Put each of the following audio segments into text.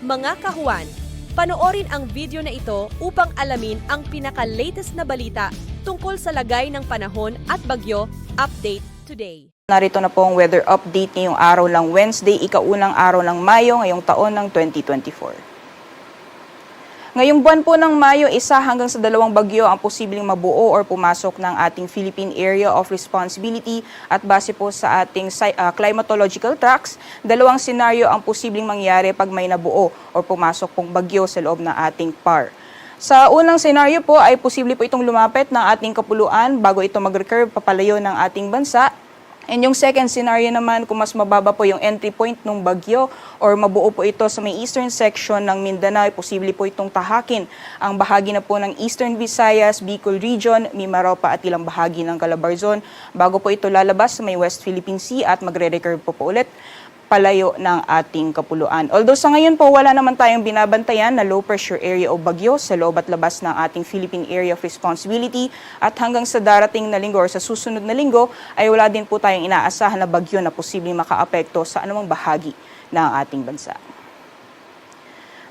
Mga kahuan, panoorin ang video na ito upang alamin ang pinaka-latest na balita tungkol sa lagay ng panahon at bagyo. Update today. Narito na po ang weather update ngayong araw lang Wednesday, ikaunang araw ng Mayo ngayong taon ng 2024. Ngayong buwan po ng Mayo, 1 hanggang sa 2 bagyo ang posibleng mabuo or pumasok ng ating Philippine Area of Responsibility at base po sa ating climatological tracks, 2 senaryo ang posibleng mangyari pag may nabuo or pumasok pong bagyo sa loob ng ating PAR. Sa unang senaryo po ay posible po itong lumapit ng ating kapuluan bago ito mag-recurve papalayo ng ating bansa. And yung second scenario naman, kung mas mababa po yung entry point ng bagyo or mabuo po ito sa may eastern section ng Mindanao, posible po itong tahakin ang bahagi na po ng Eastern Visayas, Bicol Region, Mimaropa at ilang bahagi ng Calabarzon bago po ito lalabas sa may West Philippine Sea at magre-recurve po ulit palayo ng ating kapuluan. Although sa ngayon po wala naman tayong binabantayan na low pressure area o bagyo sa loob at labas ng ating Philippine Area of Responsibility at hanggang sa darating na linggo or sa susunod na linggo ay wala din po tayong inaasahan na bagyo na posibleng makaapekto sa anumang bahagi ng ating bansa.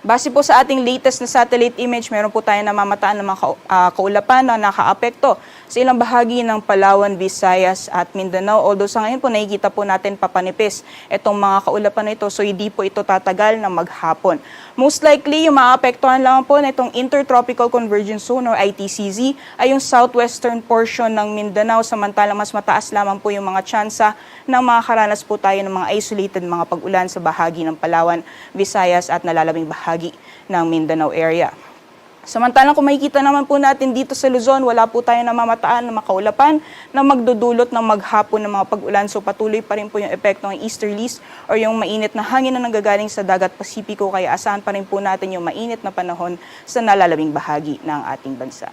Base po sa ating latest na satellite image, meron po tayo namamataan ng mga kaulapan na nakaapekto sa ilang bahagi ng Palawan, Visayas at Mindanao. Although sa ngayon po nakikita po natin papanipis itong mga kaulapan na ito, so hindi po ito tatagal na maghapon. Most likely, yung maapektuhan lang po na itong Intertropical Convergence Zone or ITCZ ay yung southwestern portion ng Mindanao, samantalang mas mataas lamang po yung mga tsansa ng makakaranas po tayo ng mga isolated mga pag-ulan sa bahagi ng Palawan, Visayas at nalalabing bahagi ng Mindanao area. Samantalang kung makikita naman po natin dito sa Luzon, wala po tayo namamataan na makaulapan na magdudulot ng maghapon ng mga pag-ulan. So patuloy pa rin po yung epekto ng easterlies or yung mainit na hangin na nanggagaling sa dagat Pasipiko. Kaya asahan pa rin po natin yung mainit na panahon sa nalalabing bahagi ng ating bansa.